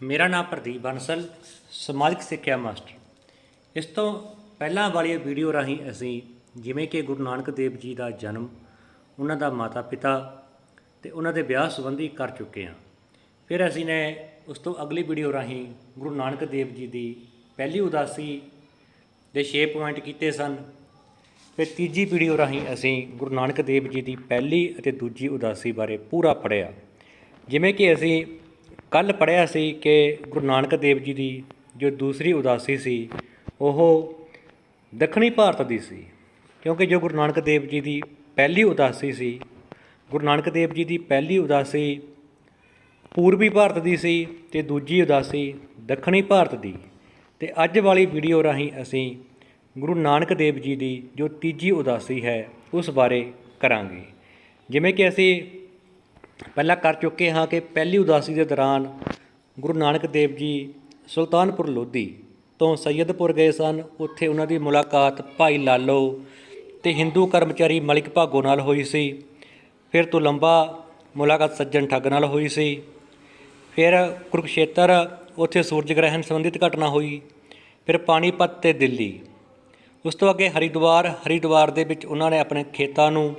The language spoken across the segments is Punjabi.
ਮੇਰਾ ਨਾਮ ਪ੍ਰਦੀਪ ਬੰਸਲ, ਸਮਾਜਿਕ ਸਿੱਖਿਆ ਮਾਸਟਰ। ਇਸ ਤੋਂ ਪਹਿਲਾਂ ਵਾਲੀ ਵੀਡੀਓ ਰਾਹੀਂ ਅਸੀਂ ਜਿਵੇਂ ਕਿ ਗੁਰੂ ਨਾਨਕ ਦੇਵ ਜੀ ਦਾ ਜਨਮ, ਉਹਨਾਂ ਦਾ ਮਾਤਾ ਪਿਤਾ ਅਤੇ ਉਹਨਾਂ ਦੇ ਵਿਆਹ ਸੰਬੰਧੀ ਕਰ ਚੁੱਕੇ ਹਾਂ। ਫਿਰ ਅਸੀਂ ਨੇ ਉਸ ਤੋਂ ਅਗਲੀ ਵੀਡੀਓ ਰਾਹੀਂ ਗੁਰੂ ਨਾਨਕ ਦੇਵ ਜੀ ਦੀ ਪਹਿਲੀ ਉਦਾਸੀ ਦੇ 6 ਪੁਆਇੰਟ ਕੀਤੇ ਸਨ। ਫਿਰ ਤੀਜੀ ਵੀਡੀਓ ਰਾਹੀਂ ਅਸੀਂ ਗੁਰੂ ਨਾਨਕ ਦੇਵ ਜੀ ਦੀ ਪਹਿਲੀ ਅਤੇ ਦੂਜੀ ਉਦਾਸੀ ਬਾਰੇ ਪੂਰਾ ਪੜ੍ਹਿਆ। ਜਿਵੇਂ ਕਿ ਅਸੀਂ ਕੱਲ੍ਹ ਪੜ੍ਹਿਆ ਸੀ ਕਿ ਗੁਰੂ ਨਾਨਕ ਦੇਵ ਜੀ ਦੀ ਜੋ ਦੂਸਰੀ ਉਦਾਸੀ ਸੀ ਉਹ ਦੱਖਣੀ ਭਾਰਤ ਦੀ ਸੀ, ਕਿਉਂਕਿ ਜੋ ਗੁਰੂ ਨਾਨਕ ਦੇਵ ਜੀ ਦੀ ਪਹਿਲੀ ਉਦਾਸੀ ਸੀ, ਗੁਰੂ ਨਾਨਕ ਦੇਵ ਜੀ ਦੀ ਪਹਿਲੀ ਉਦਾਸੀ ਪੂਰਬੀ ਭਾਰਤ ਦੀ ਸੀ ਅਤੇ ਦੂਜੀ ਉਦਾਸੀ ਦੱਖਣੀ ਭਾਰਤ ਦੀ। ਅਤੇ ਅੱਜ ਵਾਲੀ ਵੀਡੀਓ ਰਾਹੀਂ ਅਸੀਂ ਗੁਰੂ ਨਾਨਕ ਦੇਵ ਜੀ ਦੀ ਜੋ ਤੀਜੀ ਉਦਾਸੀ ਹੈ ਉਸ ਬਾਰੇ ਕਰਾਂਗੇ। ਜਿਵੇਂ ਕਿ ਅਸੀਂ ਪਹਿਲਾਂ ਕਰ ਚੁੱਕੇ ਹਾਂ ਕਿ ਪਹਿਲੀ ਉਦਾਸੀ ਦੇ ਦੌਰਾਨ ਗੁਰੂ ਨਾਨਕ ਦੇਵ ਜੀ ਸੁਲਤਾਨਪੁਰ ਲੋਧੀ ਤੋਂ ਸੱਯਦਪੁਰ ਗਏ ਸਨ। ਉੱਥੇ ਉਹਨਾਂ ਦੀ ਮੁਲਾਕਾਤ ਭਾਈ ਲਾਲੋ ਅਤੇ ਹਿੰਦੂ ਕਰਮਚਾਰੀ ਮਲਿਕ ਭਾਗੋ ਨਾਲ ਹੋਈ ਸੀ। ਫਿਰ ਤੁਲੰਬਾ ਮੁਲਾਕਾਤ ਸੱਜਣ ਠੱਗ ਨਾਲ ਹੋਈ ਸੀ। ਫਿਰ ਕੁਰੂਕਸ਼ੇਤਰ ਉੱਥੇ ਸੂਰਜ ਗ੍ਰਹਿਣ ਸੰਬੰਧਿਤ ਘਟਨਾ ਹੋਈ। ਫਿਰ ਪਾਣੀਪਤ ਅਤੇ ਦਿੱਲੀ। ਉਸ ਤੋਂ ਅੱਗੇ ਹਰਿਦੁਆਰ ਦੇ ਵਿੱਚ ਉਹਨਾਂ ਨੇ ਆਪਣੇ ਖੇਤਾਂ ਨੂੰ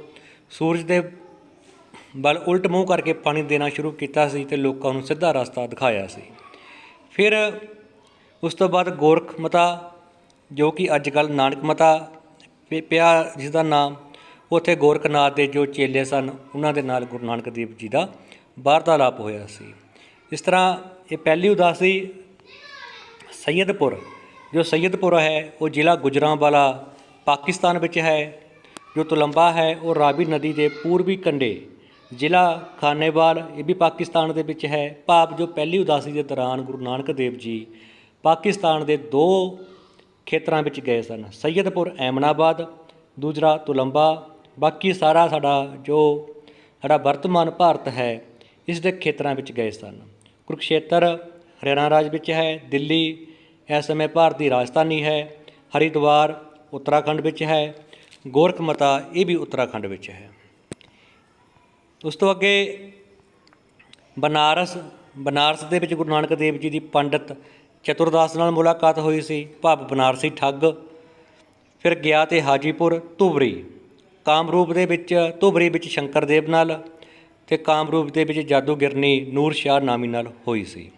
ਸੂਰਜ ਦੇ ਵੱਲ ਉਲਟ ਮੂੰਹ ਕਰਕੇ ਪਾਣੀ ਦੇਣਾ ਸ਼ੁਰੂ ਕੀਤਾ ਸੀ ਅਤੇ ਲੋਕਾਂ ਨੂੰ ਸਿੱਧਾ ਰਸਤਾ ਦਿਖਾਇਆ ਸੀ। ਫਿਰ ਉਸ ਤੋਂ ਬਾਅਦ ਗੋਰਖਮਤਾ, ਜੋ ਕਿ ਅੱਜ ਕੱਲ੍ਹ ਨਾਨਕ ਮਤਾ ਪਿਆ ਜਿਸ ਦਾ ਨਾਮ, ਉੱਥੇ ਗੋਰਖਨਾਥ ਦੇ ਜੋ ਚੇਲੇ ਸਨ ਉਹਨਾਂ ਦੇ ਨਾਲ ਗੁਰੂ ਨਾਨਕ ਦੇਵ ਜੀ ਦਾ ਵਾਰਤਾਲਾਪ ਹੋਇਆ ਸੀ। ਇਸ ਤਰ੍ਹਾਂ ਇਹ ਪਹਿਲੀ ਉਦਾਸੀ ਸੱਯਦਪੁਰ, ਜੋ ਸੱਯਦਪੁਰ ਹੈ ਉਹ ਜ਼ਿਲ੍ਹਾ ਗੁਜਰਾਂਵਾਲਾ ਪਾਕਿਸਤਾਨ ਵਿੱਚ ਹੈ। ਜੋ ਤੁਲੰਬਾ ਹੈ ਉਹ ਰਾਵੀ ਨਦੀ ਦੇ ਪੂਰਬੀ ਕੰਢੇ ਜ਼ਿਲ੍ਹਾ ਖਾਨੇਵਾਲ, ਇਹ ਵੀ ਪਾਕਿਸਤਾਨ ਦੇ ਵਿੱਚ ਹੈ। ਭਾਵ ਜੋ ਪਹਿਲੀ ਉਦਾਸੀ ਦੇ ਦੌਰਾਨ ਗੁਰੂ ਨਾਨਕ ਦੇਵ ਜੀ ਪਾਕਿਸਤਾਨ ਦੇ 2 ਖੇਤਰਾਂ ਵਿੱਚ ਗਏ ਸਨ, ਸੱਯਦਪੁਰ ਐਮਨਾਬਾਦ, ਦੂਜਾ ਤੁਲੰਬਾ। ਬਾਕੀ ਸਾਰਾ ਸਾਡਾ ਵਰਤਮਾਨ ਭਾਰਤ ਹੈ ਇਸ ਦੇ ਖੇਤਰਾਂ ਵਿੱਚ ਗਏ ਸਨ। ਕੁਰੂਕਸ਼ੇਤਰ ਹਰਿਆਣਾ ਰਾਜ ਵਿੱਚ ਹੈ। ਦਿੱਲੀ ਇਸ ਸਮੇਂ ਭਾਰਤ ਦੀ ਰਾਜਧਾਨੀ ਹੈ। ਹਰਿਦੁਆਰ ਉੱਤਰਾਖੰਡ ਵਿੱਚ ਹੈ। ਗੋਰਖਮਤਾ ਇਹ ਵੀ ਉੱਤਰਾਖੰਡ ਵਿੱਚ ਹੈ। ਉਸ ਤੋਂ ਅੱਗੇ ਬਨਾਰਸ ਦੇ ਵਿੱਚ ਗੁਰੂ ਨਾਨਕ ਦੇਵ ਜੀ ਦੀ ਪੰਡਿਤ ਚਤੁਰਦਾਸ ਨਾਲ ਮੁਲਾਕਾਤ ਹੋਈ ਸੀ, ਭਾਵ ਬਨਾਰਸੀ ਠੱਗ। ਫਿਰ ਗਿਆ ਅਤੇ ਹਾਜੀਪੁਰ, ਧੂਬਰੀ ਵਿੱਚ ਸ਼ੰਕਰ ਦੇਵ ਨਾਲ ਅਤੇ ਕਾਮਰੂਪ ਦੇ ਵਿੱਚ ਜਾਦੂਗਰਨੀ ਨੂਰ ਸ਼ਾਹ ਨਾਮੀ ਨਾਲ ਹੋਈ ਸੀ।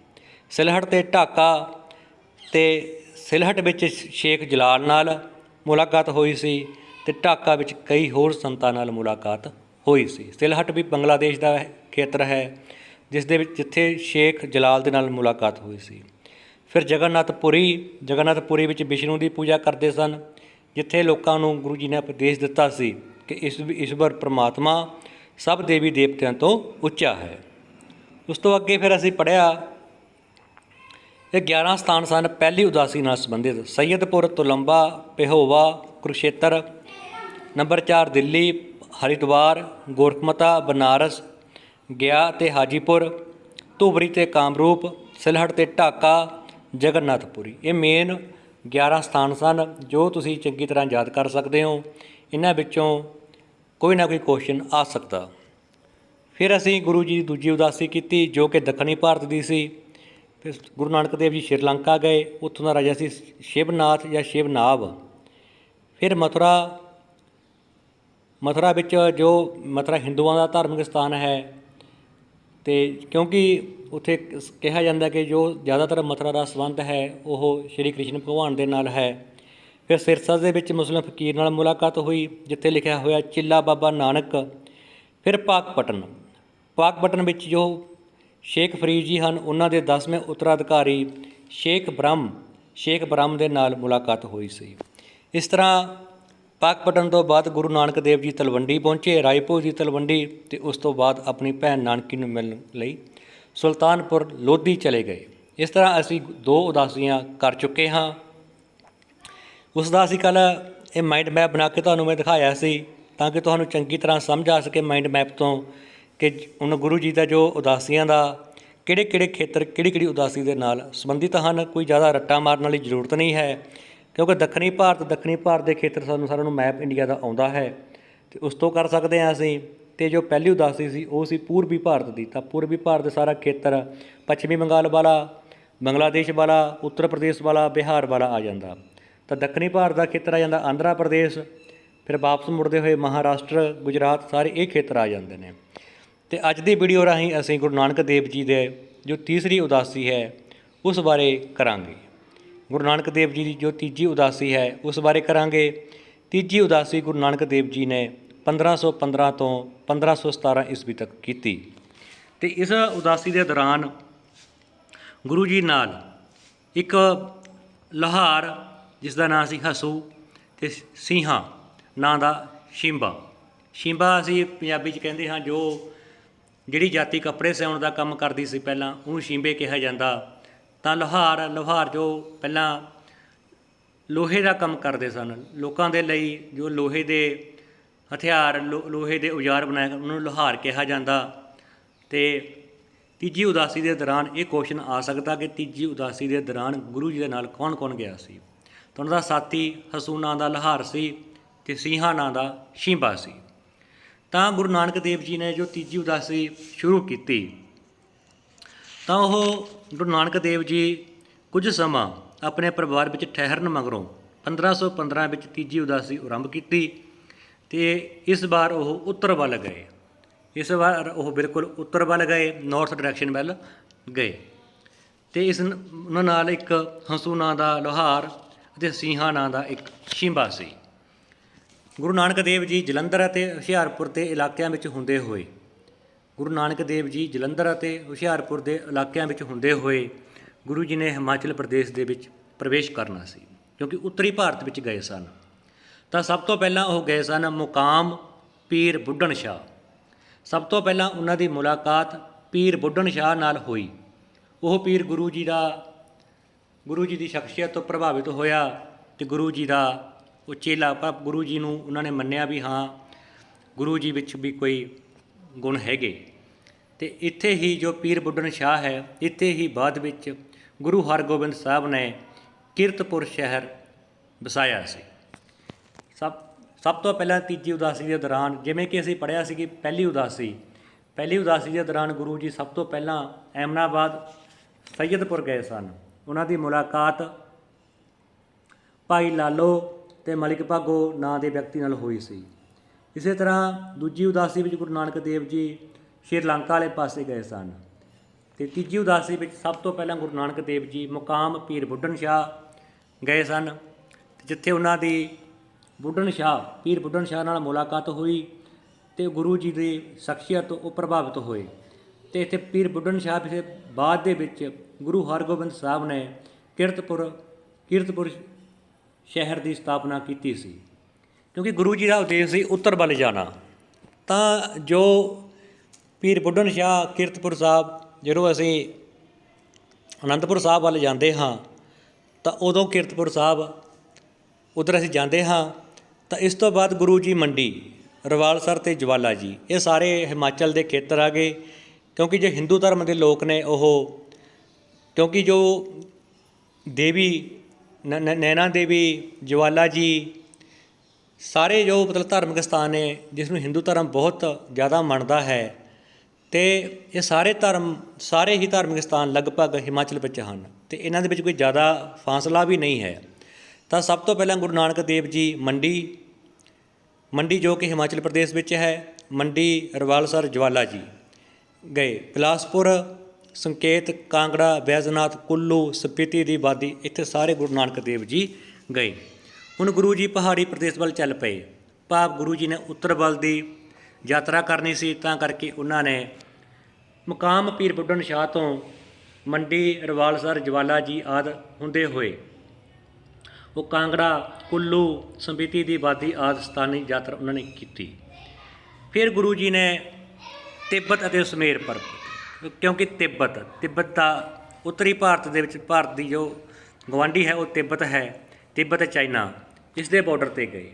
ਸਿਲਹਟ ਅਤੇ ਢਾਕਾ ਅਤੇ ਸਿਲਹਟ ਵਿੱਚ ਸ਼ੇਖ ਜਲਾਲ ਨਾਲ ਮੁਲਾਕਾਤ ਹੋਈ ਸੀ ਅਤੇ ਢਾਕਾ ਵਿੱਚ ਕਈ ਹੋਰ ਸੰਤਾਂ ਨਾਲ ਮੁਲਾਕਾਤ ਹੋਈ ਸੀ। ਸਿਲਹਟ ਵੀ ਬੰਗਲਾਦੇਸ਼ ਦਾ ਖੇਤਰ ਹੈ ਜਿੱਥੇ ਸ਼ੇਖ ਜਲਾਲ ਦੇ ਨਾਲ ਮੁਲਾਕਾਤ ਹੋਈ ਸੀ। ਫਿਰ ਜਗਨਨਾਥਪੁਰੀ ਵਿੱਚ ਵਿਸ਼ਨੂੰ ਦੀ ਪੂਜਾ ਕਰਦੇ ਸਨ, ਜਿੱਥੇ ਲੋਕਾਂ ਨੂੰ ਗੁਰੂ ਜੀ ਨੇ ਉਪਦੇਸ਼ ਦਿੱਤਾ ਸੀ ਕਿ ਈਸ਼ਵਰ ਪਰਮਾਤਮਾ ਸਭ ਦੇਵੀ ਦੇਵਤਿਆਂ ਤੋਂ ਉੱਚਾ ਹੈ। ਉਸ ਤੋਂ ਅੱਗੇ ਫਿਰ ਅਸੀਂ ਪੜ੍ਹਿਆ ਇਹ 11 ਸਥਾਨ ਸਨ ਪਹਿਲੀ ਉਦਾਸੀ ਨਾਲ ਸੰਬੰਧਿਤ: ਸੱਯਦਪੁਰ, ਤੁਲੰਬਾ, ਪੇਹੋਵਾ, ਕੁਰੂਕਸ਼ੇਤਰ। ਨੰਬਰ 4 ਦਿੱਲੀ, ਹਰਿਦੁਆਰ, ਗੋਰਖਮਤਾ, ਬਨਾਰਸ, ਗਿਆ ਅਤੇ ਹਾਜੀਪੁਰ, ਧੂਬਰੀ ਅਤੇ ਕਾਮਰੂਪ, ਸਿਲਹਟ ਅਤੇ ਢਾਕਾ, ਜਗਨਨਾਥਪੁਰੀ। ਇਹ ਮੇਨ 11 ਸਥਾਨ ਸਨ ਜੋ ਤੁਸੀਂ ਚੰਗੀ ਤਰ੍ਹਾਂ ਯਾਦ ਕਰ ਸਕਦੇ ਹੋ। ਇਹਨਾਂ ਵਿੱਚੋਂ ਕੋਈ ਨਾ ਕੋਈ ਕੁਐਸਚਨ ਆ ਸਕਦਾ। ਫਿਰ ਅਸੀਂ ਗੁਰੂ ਜੀ ਦੀ ਦੂਜੀ ਉਦਾਸੀ ਕੀਤੀ ਜੋ ਕਿ ਦੱਖਣੀ ਭਾਰਤ ਦੀ ਸੀ। ਫਿਰ ਗੁਰੂ ਨਾਨਕ ਦੇਵ ਜੀ ਸ਼੍ਰੀਲੰਕਾ ਗਏ, ਉੱਥੋਂ ਦਾ ਰਾਜਾ ਸੀ ਸ਼ਿਵਨਾਥ ਜਾਂ ਸ਼ਿਵਨਾਭ। ਫਿਰ ਮਥੁਰਾ ਵਿੱਚ ਮਥੁਰਾ ਹਿੰਦੂਆਂ ਦਾ ਧਾਰਮਿਕ ਸਥਾਨ ਹੈ ਅਤੇ ਕਿਉਂਕਿ ਉੱਥੇ ਕਿਹਾ ਜਾਂਦਾ ਕਿ ਜੋ ਜ਼ਿਆਦਾਤਰ ਮਥੁਰਾ ਦਾ ਸੰਬੰਧ ਹੈ ਉਹ ਸ਼੍ਰੀ ਕ੍ਰਿਸ਼ਨ ਭਗਵਾਨ ਦੇ ਨਾਲ ਹੈ। ਫਿਰ ਸਿਰਸਾ ਦੇ ਵਿੱਚ ਮੁਸਲਿਮ ਫਕੀਰ ਨਾਲ ਮੁਲਾਕਾਤ ਹੋਈ ਜਿੱਥੇ ਲਿਖਿਆ ਹੋਇਆ ਚਿੱਲਾ ਬਾਬਾ ਨਾਨਕ। ਫਿਰ ਪਾਕਪਟਨ ਵਿੱਚ ਜੋ ਸ਼ੇਖ ਫਰੀਦ ਜੀ ਹਨ ਉਹਨਾਂ ਦੇ 10ਵੇਂ ਉੱਤਰਾਧਿਕਾਰੀ ਸ਼ੇਖ ਬ੍ਰਹਮ ਦੇ ਨਾਲ ਮੁਲਾਕਾਤ ਹੋਈ ਸੀ। ਇਸ ਤਰ੍ਹਾਂ ਪਾਕਪਟਨ ਤੋਂ ਬਾਅਦ ਗੁਰੂ ਨਾਨਕ ਦੇਵ ਜੀ ਤਲਵੰਡੀ ਪਹੁੰਚੇ, ਰਾਏਪੁਰ ਦੀ ਤਲਵੰਡੀ, ਅਤੇ ਉਸ ਤੋਂ ਬਾਅਦ ਆਪਣੀ ਭੈਣ ਨਾਨਕੀ ਨੂੰ ਮਿਲਣ ਲਈ ਸੁਲਤਾਨਪੁਰ ਲੋਧੀ ਚਲੇ ਗਏ। ਇਸ ਤਰ੍ਹਾਂ ਅਸੀਂ 2 ਉਦਾਸੀਆਂ ਕਰ ਚੁੱਕੇ ਹਾਂ। ਉਸ ਦਾ ਅਸੀਂ ਕੱਲ੍ਹ ਇਹ ਮਾਈਂਡ ਮੈਪ ਬਣਾ ਕੇ ਤੁਹਾਨੂੰ ਮੈਂ ਦਿਖਾਇਆ ਸੀ ਤਾਂ ਕਿ ਤੁਹਾਨੂੰ ਚੰਗੀ ਤਰ੍ਹਾਂ ਸਮਝ ਆ ਸਕੇ ਮਾਈਂਡ ਮੈਪ ਤੋਂ ਕਿ ਹੁਣ ਗੁਰੂ ਜੀ ਦਾ ਜੋ ਉਦਾਸੀਆਂ ਦਾ ਕਿਹੜੇ ਖੇਤਰ ਕਿਹੜੀ ਉਦਾਸੀ ਦੇ ਨਾਲ ਸੰਬੰਧਿਤ ਹਨ। ਕੋਈ ਜ਼ਿਆਦਾ ਰੱਟਾ ਮਾਰਨ ਵਾਲੀ ਜ਼ਰੂਰਤ ਨਹੀਂ ਹੈ ਕਿਉਂਕਿ ਦੱਖਣੀ ਭਾਰਤ ਦੇ ਖੇਤਰ ਸਾਰਿਆਂ ਨੂੰ ਮੈਪ ਇੰਡੀਆ ਦਾ ਆਉਂਦਾ ਹੈ ਅਤੇ ਉਸ ਤੋਂ ਕਰ ਸਕਦੇ ਹਾਂ ਅਸੀਂ। ਅਤੇ ਜੋ ਪਹਿਲੀ ਉਦਾਸੀ ਸੀ ਉਹ ਸੀ ਪੂਰਬੀ ਭਾਰਤ ਦੀ। ਤਾਂ ਪੂਰਬੀ ਭਾਰਤ ਦਾ ਸਾਰਾ ਖੇਤਰ ਪੱਛਮੀ ਬੰਗਾਲ ਵਾਲਾ, ਬੰਗਲਾਦੇਸ਼ ਵਾਲਾ, ਉੱਤਰ ਪ੍ਰਦੇਸ਼ ਵਾਲਾ, ਬਿਹਾਰ ਵਾਲਾ ਆ ਜਾਂਦਾ। ਤਾਂ ਦੱਖਣੀ ਭਾਰਤ ਦਾ ਖੇਤਰ ਆ ਜਾਂਦਾ ਆਂਧਰਾ ਪ੍ਰਦੇਸ਼, ਫਿਰ ਵਾਪਸ ਮੁੜਦੇ ਹੋਏ ਮਹਾਰਾਸ਼ਟਰ, ਗੁਜਰਾਤ, ਸਾਰੇ ਇਹ ਖੇਤਰ ਆ ਜਾਂਦੇ ਨੇ। ਅਤੇ ਅੱਜ ਦੀ ਵੀਡੀਓ ਰਾਹੀਂ ਅਸੀਂ ਗੁਰੂ ਨਾਨਕ ਦੇਵ ਜੀ ਦੇ ਜੋ ਤੀਸਰੀ ਉਦਾਸੀ ਹੈ ਉਸ ਬਾਰੇ ਕਰਾਂਗੇ। ਗੁਰੂ ਨਾਨਕ ਦੇਵ ਜੀ ਦੀ ਜੋ ਤੀਜੀ ਉਦਾਸੀ ਹੈ ਉਸ ਬਾਰੇ ਕਰਾਂਗੇ। ਤੀਜੀ ਉਦਾਸੀ ਗੁਰੂ ਨਾਨਕ ਦੇਵ ਜੀ ਨੇ 1515 ਤੋਂ 1517 ਈਸਵੀ ਤੱਕ ਕੀਤੀ। ਅਤੇ ਇਸ ਉਦਾਸੀ ਦੇ ਦੌਰਾਨ ਗੁਰੂ ਜੀ ਨਾਲ ਇੱਕ ਲੋਹਾਰ, ਜਿਸ ਦਾ ਨਾਂ ਸੀ ਹਸੂ, ਅਤੇ ਸਿੰਘਾਂ ਨਾਂ ਦਾ ਸ਼ੀਂਬਾ ਅਸੀਂ ਪੰਜਾਬੀ 'ਚ ਕਹਿੰਦੇ ਹਾਂ। ਜਿਹੜੀ ਜਾਤੀ ਕੱਪੜੇ ਸਿਉਣ ਦਾ ਕੰਮ ਕਰਦੀ ਸੀ ਪਹਿਲਾਂ, ਉਹਨੂੰ ਸ਼ੀਂਬੇ ਕਿਹਾ ਜਾਂਦਾ। ਤਾਂ ਲੁਹਾਰ ਜੋ ਪਹਿਲਾਂ ਲੋਹੇ ਦਾ ਕੰਮ ਕਰਦੇ ਸਨ, ਲੋਕਾਂ ਦੇ ਲਈ ਜੋ ਲੋਹੇ ਦੇ ਹਥਿਆਰ, ਲੋਹੇ ਦੇ ਔਜ਼ਾਰ ਬਣਾਏ, ਉਹਨੂੰ ਲੁਹਾਰ ਕਿਹਾ ਜਾਂਦਾ। ਅਤੇ ਤੀਜੀ ਉਦਾਸੀ ਦੇ ਦੌਰਾਨ ਇਹ ਕੁਐਸਚਨ ਆ ਸਕਦਾ ਕਿ ਤੀਜੀ ਉਦਾਸੀ ਦੇ ਦੌਰਾਨ ਗੁਰੂ ਜੀ ਦੇ ਨਾਲ ਕੌਣ ਕੌਣ ਗਿਆ ਸੀ। ਤਾਂ ਉਹਨਾਂ ਦਾ ਸਾਥੀ ਹਸੂ ਨਾਂ ਦਾ ਲੁਹਾਰ ਸੀ ਅਤੇ ਸਿੰਘਾਂ ਨਾਂ ਦਾ ਸ਼ੀਂਬਾ ਸੀ। ਤਾਂ ਗੁਰੂ ਨਾਨਕ ਦੇਵ ਜੀ ਨੇ ਜੋ ਤੀਜੀ ਉਦਾਸੀ ਸ਼ੁਰੂ ਕੀਤੀ, ਤਾਂ ਉਹ ਗੁਰੂ ਨਾਨਕ ਦੇਵ ਜੀ ਕੁਝ ਸਮਾਂ ਆਪਣੇ ਪਰਿਵਾਰ ਵਿੱਚ ਠਹਿਰਨ ਮਗਰੋਂ 1515 ਵਿੱਚ ਤੀਜੀ ਉਦਾਸੀ ਆਰੰਭ ਕੀਤੀ। ਅਤੇ ਇਸ ਵਾਰ ਉਹ ਉੱਤਰ ਵੱਲ ਗਏ। ਇਸ ਵਾਰ ਉਹ ਬਿਲਕੁਲ ਉੱਤਰ ਵੱਲ ਗਏ, ਨਾਰਥ ਡਾਇਰੈਕਸ਼ਨ ਵੱਲ ਗਏ। ਅਤੇ ਉਹਨਾਂ ਨਾਲ ਇੱਕ ਹੰਸੂ ਨਾਂ ਦਾ ਲੁਹਾਰ ਅਤੇ ਸਿੰਘਾਂ ਨਾਂ ਦਾ ਇੱਕ ਸ਼ੀਂਬਾ ਸੀ। ਗੁਰੂ ਨਾਨਕ ਦੇਵ ਜੀ ਜਲੰਧਰ ਅਤੇ ਹੁਸ਼ਿਆਰਪੁਰ ਦੇ ਇਲਾਕਿਆਂ ਵਿੱਚ ਹੁੰਦੇ ਹੋਏ ਗੁਰੂ ਜੀ ਨੇ ਹਿਮਾਚਲ ਪ੍ਰਦੇਸ਼ ਦੇ ਵਿੱਚ ਪ੍ਰਵੇਸ਼ ਕਰਨਾ ਸੀ, ਕਿਉਂਕਿ ਉੱਤਰੀ ਭਾਰਤ ਵਿੱਚ ਗਏ ਸਨ। ਤਾਂ ਸਭ ਤੋਂ ਪਹਿਲਾਂ ਉਹ ਗਏ ਸਨ ਮੁਕਾਮ ਪੀਰ ਬੁੱਢਣ ਸ਼ਾਹ। ਸਭ ਤੋਂ ਪਹਿਲਾਂ ਉਹਨਾਂ ਦੀ ਮੁਲਾਕਾਤ ਪੀਰ ਬੁੱਢਣ ਸ਼ਾਹ ਨਾਲ ਹੋਈ। ਉਹ ਪੀਰ ਗੁਰੂ ਜੀ ਦੀ ਸ਼ਖਸੀਅਤ ਤੋਂ ਪ੍ਰਭਾਵਿਤ ਹੋਇਆ ਅਤੇ ਗੁਰੂ ਜੀ ਦਾ ਉਹ ਚੇਲਾ, ਪਰ ਗੁਰੂ ਜੀ ਨੂੰ ਉਹਨਾਂ ਨੇ ਮੰਨਿਆ ਵੀ ਹਾਂ, ਗੁਰੂ ਜੀ ਵਿੱਚ ਵੀ ਕੋਈ ਗੁਣ ਹੈਗੇ। ਅਤੇ ਇੱਥੇ ਹੀ ਜੋ ਪੀਰ ਬੁੱਢਣ ਸ਼ਾਹ ਹੈ, ਇੱਥੇ ਹੀ ਬਾਅਦ ਵਿੱਚ ਗੁਰੂ ਹਰਗੋਬਿੰਦ ਸਾਹਿਬ ਨੇ ਕੀਰਤਪੁਰ ਸ਼ਹਿਰ ਵਸਾਇਆ ਸੀ। ਸਭ ਤੋਂ ਪਹਿਲਾਂ ਤੀਜੀ ਉਦਾਸੀ ਦੇ ਦੌਰਾਨ, ਜਿਵੇਂ ਕਿ ਅਸੀਂ ਪੜ੍ਹਿਆ ਸੀ ਕਿ ਪਹਿਲੀ ਉਦਾਸੀ ਦੇ ਦੌਰਾਨ ਗੁਰੂ ਜੀ ਸਭ ਤੋਂ ਪਹਿਲਾਂ ਐਮਨਾਬਾਦ, ਸੈਯਦਪੁਰ ਗਏ ਸਨ। ਉਹਨਾਂ ਦੀ ਮੁਲਾਕਾਤ ਭਾਈ ਲਾਲੋ ਅਤੇ ਮਲਿਕ ਭਾਗੋ ਨਾਂ ਦੇ ਵਿਅਕਤੀ ਨਾਲ ਹੋਈ ਸੀ। ਇਸੇ ਤਰ੍ਹਾਂ ਦੂਜੀ ਉਦਾਸੀ ਵਿੱਚ ਗੁਰੂ ਨਾਨਕ ਦੇਵ ਜੀ ਸ਼੍ਰੀਲੰਕਾ ਵਾਲੇ ਪਾਸੇ ਗਏ ਸਨ। ਅਤੇ ਤੀਜੀ ਉਦਾਸੀ ਵਿੱਚ ਸਭ ਤੋਂ ਪਹਿਲਾਂ ਗੁਰੂ ਨਾਨਕ ਦੇਵ ਜੀ ਮੁਕਾਮ ਪੀਰ ਬੁੱਢਣ ਸ਼ਾਹ ਗਏ ਸਨ, ਜਿੱਥੇ ਉਹਨਾਂ ਦੀ ਪੀਰ ਬੁੱਢਣ ਸ਼ਾਹ ਨਾਲ ਮੁਲਾਕਾਤ ਹੋਈ ਅਤੇ ਗੁਰੂ ਜੀ ਦੀ ਸ਼ਖਸੀਅਤ ਤੋਂ ਉਹ ਪ੍ਰਭਾਵਿਤ ਹੋਏ। ਅਤੇ ਇੱਥੇ ਪੀਰ ਬੁੱਢਣ ਸ਼ਾਹ ਪਿਛੇ ਬਾਅਦ ਦੇ ਵਿੱਚ ਗੁਰੂ ਹਰਗੋਬਿੰਦ ਸਾਹਿਬ ਨੇ ਕੀਰਤਪੁਰ ਸ਼ਹਿਰ ਦੀ ਸਥਾਪਨਾ ਕੀਤੀ ਸੀ, ਕਿਉਂਕਿ ਗੁਰੂ ਜੀ ਦਾ ਉਦੇਸ਼ ਸੀ ਉੱਤਰ ਵੱਲ ਜਾਣਾ। ਤਾਂ ਜੋ ਪੀਰ ਬੁੱਢਣ ਸ਼ਾਹ ਕੀਰਤਪੁਰ ਸਾਹਿਬ, ਜਦੋਂ ਅਸੀਂ ਅਨੰਦਪੁਰ ਸਾਹਿਬ ਵੱਲ ਜਾਂਦੇ ਹਾਂ ਤਾਂ ਉਦੋਂ ਕੀਰਤਪੁਰ ਸਾਹਿਬ ਉੱਧਰ ਅਸੀਂ ਜਾਂਦੇ ਹਾਂ। ਤਾਂ ਇਸ ਤੋਂ ਬਾਅਦ ਗੁਰੂ ਜੀ ਮੰਡੀ, ਰਵਾਲਸਰ ਅਤੇ ਜਵਾਲਾ ਜੀ, ਇਹ ਸਾਰੇ ਹਿਮਾਚਲ ਦੇ ਖੇਤਰ ਆ ਗਏ। ਕਿਉਂਕਿ ਜੇ ਹਿੰਦੂ ਧਰਮ ਦੇ ਲੋਕ ਨੇ ਕਿਉਂਕਿ ਜੋ ਦੇਵੀ ਨੈਣਾ ਦੇਵੀ, ਜਵਾਲਾ ਜੀ, ਸਾਰੇ ਜੋ ਮਤਲਬ ਧਾਰਮਿਕ ਸਥਾਨ ਨੇ ਜਿਸ ਨੂੰ ਹਿੰਦੂ ਧਰਮ ਬਹੁਤ ਜ਼ਿਆਦਾ ਮੰਨਦਾ ਹੈ, ਅਤੇ ਇਹ ਸਾਰੇ ਹੀ ਧਾਰਮਿਕ ਸਥਾਨ ਲਗਭਗ ਹਿਮਾਚਲ ਵਿੱਚ ਹਨ ਅਤੇ ਇਹਨਾਂ ਦੇ ਵਿੱਚ ਕੋਈ ਜ਼ਿਆਦਾ ਫਾਸਲਾ ਵੀ ਨਹੀਂ ਹੈ। ਤਾਂ ਸਭ ਤੋਂ ਪਹਿਲਾਂ ਗੁਰੂ ਨਾਨਕ ਦੇਵ ਜੀ ਮੰਡੀ ਜੋ ਕਿ ਹਿਮਾਚਲ ਪ੍ਰਦੇਸ਼ ਵਿੱਚ ਹੈ, ਮੰਡੀ, ਰਵਾਲਸਰ, ਜਵਾਲਾ ਜੀ ਗਏ। ਬਿਲਾਸਪੁਰ, ਸੰਕੇਤ, ਕਾਂਗੜਾ, ਬੈਜਨਾਥ, ਕੁੱਲੂ, ਸਪੀਤੀ ਦੀ ਵਾਦੀ, ਇੱਥੇ ਸਾਰੇ ਗੁਰੂ ਨਾਨਕ ਦੇਵ ਜੀ ਗਏ। ਹੁਣ ਗੁਰੂ ਜੀ ਪਹਾੜੀ ਪ੍ਰਦੇਸ਼ ਵੱਲ ਚੱਲ ਪਏ, ਭਾਵ ਗੁਰੂ ਜੀ ਨੇ ਉੱਤਰ ਵੱਲ ਦੀ ਯਾਤਰਾ ਕਰਨੀ ਸੀ। ਤਾਂ ਕਰਕੇ ਉਹਨਾਂ ਨੇ ਮੁਕਾਮ ਪੀਰ ਬੁੱਢਣ ਸ਼ਾਹ ਤੋਂ ਮੰਡੀ, ਰਵਾਲਸਰ, ਜਵਾਲਾ ਜੀ ਆਦਿ ਹੁੰਦੇ ਹੋਏ ਉਹ ਕਾਂਗੜਾ, ਕੁੱਲੂ, ਸਪੀਤੀ ਦੀ ਵਾਦੀ ਆਦਿ ਸਥਾਨੀ ਯਾਤਰਾ ਉਹਨਾਂ ਨੇ ਕੀਤੀ। ਫਿਰ ਗੁਰੂ ਜੀ ਨੇ ਤਿੱਬਤ ਅਤੇ ਸੁਮੇਰ ਪਰਬਤ, ਕਿਉਂਕਿ ਤਿੱਬਤ ਦਾ ਉੱਤਰੀ ਭਾਰਤ ਦੇ ਵਿੱਚ, ਭਾਰਤ ਦੀ ਜੋ ਗਵਾਂਢੀ ਹੈ ਉਹ ਤਿੱਬਤ ਹੈ, ਤਿੱਬਤ ਚਾਈਨਾ, ਇਸ ਦੇ ਬਾਰਡਰ 'ਤੇ ਗਏ।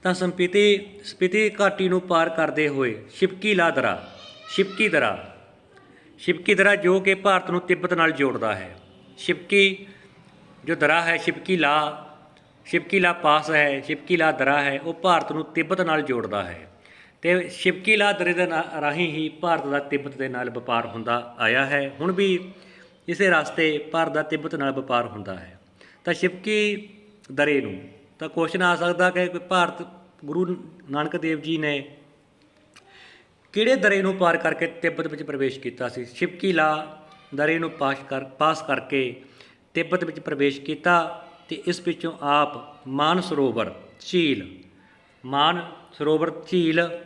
ਤਾਂ ਸਪੀਤੀ ਘਾਟੀ ਨੂੰ ਪਾਰ ਕਰਦੇ ਹੋਏ ਸ਼ਿਵਕੀ ਦਰਾ ਜੋ ਕਿ ਭਾਰਤ ਨੂੰ ਤਿੱਬਤ ਨਾਲ ਜੋੜਦਾ ਹੈ। ਸ਼ਿਵਕੀ ਜੋ ਦਰਾ ਹੈ, ਸ਼ਿਵਕੀਲਾ ਪਾਸ ਹੈ, ਸ਼ਿਵਕੀਲਾ ਦਰਾ ਹੈ, ਉਹ ਭਾਰਤ ਨੂੰ ਤਿੱਬਤ ਨਾਲ ਜੋੜਦਾ ਹੈ। ਅਤੇ ਸ਼ਿਵਕੀਲਾ ਦਰੇ ਦੇ ਰਾਹੀਂ ਹੀ ਭਾਰਤ ਦਾ ਤਿੱਬਤ ਦੇ ਨਾਲ ਵਪਾਰ ਹੁੰਦਾ ਆਇਆ ਹੈ। ਹੁਣ ਵੀ ਇਸੇ ਰਸਤੇ ਭਾਰਤ ਦਾ ਤਿੱਬਤ ਨਾਲ ਵਪਾਰ ਹੁੰਦਾ ਹੈ। ਤਾਂ ਸ਼ਿਵਕੀ ਦਰੇ ਨੂੰ ਤਾਂ ਕੁਐਸਚਨ ਆ ਸਕਦਾ ਕਿ ਭਾਰਤ ਗੁਰੂ ਨਾਨਕ ਦੇਵ ਜੀ ਨੇ ਕਿਹੜੇ ਦਰੇ ਨੂੰ ਪਾਰ ਕਰਕੇ ਤਿੱਬਤ ਵਿੱਚ ਪ੍ਰਵੇਸ਼ ਕੀਤਾ ਸੀ। ਸ਼ਿਵਕੀ ਲਾ ਦਰੇ ਨੂੰ ਪਾਸ ਕਰਕੇ ਤਿੱਬਤ ਵਿੱਚ ਪ੍ਰਵੇਸ਼ ਕੀਤਾ ਅਤੇ ਇਸ ਪਿੱਛੋਂ ਆਪ ਮਾਨ ਸਰੋਵਰ ਝੀਲ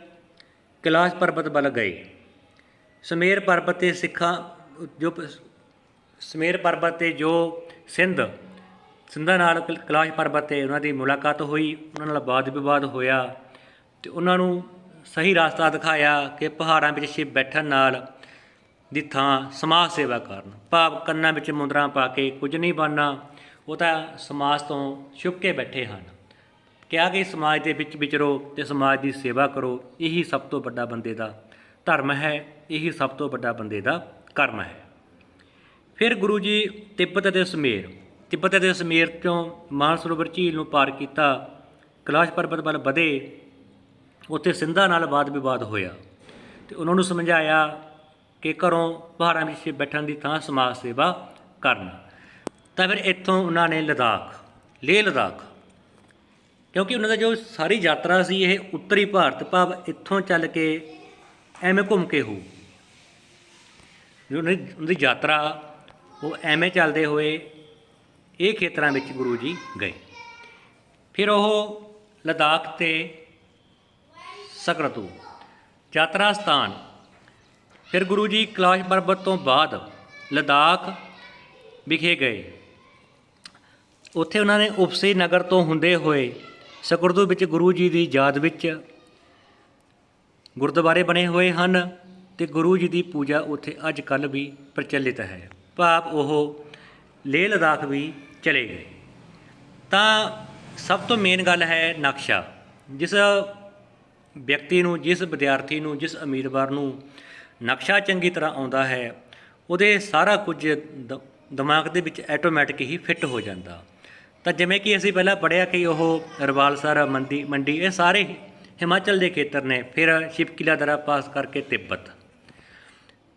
ਕੈਲਾਸ਼ ਪਰਬਤ ਵੱਲ ਗਏ। ਸਮੇਰ ਪਰਬਤ 'ਤੇ ਸਮੇਰ ਪਰਬਤ 'ਤੇ ਜੋ ਸਿੰਘਾਂ ਨਾਲ ਕੈਲਾਸ਼ ਪਰਬਤ 'ਤੇ ਉਹਨਾਂ ਦੀ ਮੁਲਾਕਾਤ ਹੋਈ, ਉਹਨਾਂ ਨਾਲ ਵਾਦ ਵਿਵਾਦ ਹੋਇਆ ਅਤੇ ਉਹਨਾਂ ਨੂੰ ਸਹੀ ਰਸਤਾ ਦਿਖਾਇਆ ਕਿ ਪਹਾੜਾਂ ਵਿੱਚ ਸ਼ਿਵ ਬੈਠਣ ਨਾਲ ਦੀ ਥਾਂ ਸਮਾਜ ਸੇਵਾ ਕਰਨ, ਭਾਵ ਕੰਨਾਂ ਵਿੱਚ ਮੁੰਦਰਾਂ ਪਾ ਕੇ ਕੁਝ ਨਹੀਂ ਬਣਨਾ, ਉਹ ਤਾਂ ਸਮਾਜ ਤੋਂ ਛੁਪ ਕੇ ਬੈਠੇ ਹਨ। ਕਿਹਾ ਕਿ ਸਮਾਜ ਦੇ ਵਿੱਚ ਵਿਚਰੋ ਅਤੇ ਸਮਾਜ ਦੀ ਸੇਵਾ ਕਰੋ, ਇਹੀ ਸਭ ਤੋਂ ਵੱਡਾ ਬੰਦੇ ਦਾ ਧਰਮ ਹੈ, ਇਹੀ ਸਭ ਤੋਂ ਵੱਡਾ ਬੰਦੇ ਦਾ ਕਰਮ ਹੈ। ਫਿਰ ਗੁਰੂ ਜੀ ਤਿੱਬਤ ਅਤੇ ਸਮੇਰ ਤੋਂ ਮਾਨਸਰੋਵਰ ਝੀਲ ਨੂੰ ਪਾਰ ਕੀਤਾ, ਕੈਲਾਸ਼ ਪਰਬਤ ਵੱਲ ਵਧੇ। ਉੱਥੇ ਸਿੰਘਾਂ ਨਾਲ ਵਾਦ ਵਿਵਾਦ ਹੋਇਆ ਅਤੇ ਉਹਨਾਂ ਨੂੰ ਸਮਝਾਇਆ ਕਿ ਘਰੋਂ ਪਹਾੜਾਂ ਵਿੱਚ ਬੈਠਣ ਦੀ ਥਾਂ ਸਮਾਜ ਸੇਵਾ ਕਰਨਾ। ਤਾਂ ਫਿਰ ਇੱਥੋਂ ਉਹਨਾਂ ਨੇ ਲੇਹ ਲਦਾਖ, ਕਿਉਂਕਿ ਉਹਨਾਂ ਦਾ ਜੋ ਸਾਰੀ ਯਾਤਰਾ ਸੀ ਇਹ ਉੱਤਰੀ ਭਾਰਤ, ਭਾਵ ਇੱਥੋਂ ਚੱਲ ਕੇ ਐਵੇਂ ਘੁੰਮ ਕੇ ਹੋ, ਜੋ ਉਹਨਾਂ ਦੀ ਯਾਤਰਾ ਉਹ ਐਵੇਂ ਚੱਲਦੇ ਹੋਏ ਇਹ ਖੇਤਰਾਂ ਵਿੱਚ ਗੁਰੂ ਜੀ ਗਏ। ਫਿਰ ਉਹ ਲਦਾਖ ਅਤੇ ਸਕਰਤੂ ਯਾਤਰਾ ਸਥਾਨ। ਫਿਰ ਗੁਰੂ ਜੀ ਕੈਲਾਸ਼ ਪਰਬਤ ਤੋਂ ਬਾਅਦ ਲਦਾਖ ਵਿਖੇ ਗਏ। ਉੱਥੇ ਉਹਨਾਂ ਨੇ ਉਪਸੀ ਨਗਰ ਤੋਂ ਹੁੰਦੇ ਹੋਏ ਸਕਰਦੂ ਵਿੱਚ ਗੁਰੂ ਜੀ ਦੀ ਯਾਦ ਵਿੱਚ ਗੁਰਦੁਆਰੇ ਬਣੇ ਹੋਏ ਹਨ ਅਤੇ ਗੁਰੂ ਜੀ ਦੀ ਪੂਜਾ ਉੱਥੇ ਅੱਜ ਕੱਲ੍ਹ ਵੀ ਪ੍ਰਚਲਿਤ ਹੈ, ਭਾਵ ਉਹ ਲੇਹ ਲਦਾਖ ਵੀ ਚਲੇ ਗਏ। ਤਾਂ ਸਭ ਤੋਂ ਮੇਨ ਗੱਲ ਹੈ ਨਕਸ਼ਾ। ਜਿਸ ਵਿਅਕਤੀ ਨੂੰ, ਜਿਸ ਵਿਦਿਆਰਥੀ ਨੂੰ, ਜਿਸ ਉਮੀਦਵਾਰ ਨੂੰ ਨਕਸ਼ਾ ਚੰਗੀ ਤਰ੍ਹਾਂ ਆਉਂਦਾ ਹੈ, ਉਹਦੇ ਸਾਰਾ ਕੁਝ ਦਿਮਾਗ ਦੇ ਵਿੱਚ ਐਟੋਮੈਟਿਕ ਹੀ ਫਿੱਟ ਹੋ ਜਾਂਦਾ। ਤਾਂ ਜਿਵੇਂ ਕਿ ਅਸੀਂ ਪਹਿਲਾਂ ਪੜ੍ਹਿਆ ਕਿ ਉਹ ਰਵਾਲਸਰ, ਮੰਡੀ ਇਹ ਸਾਰੇ ਹਿਮਾਚਲ ਦੇ ਖੇਤਰ ਨੇ। ਫਿਰ ਸ਼ਿਵਕਿਲਾ ਦਰਾ ਪਾਸ ਕਰਕੇ ਤਿੱਬਤ,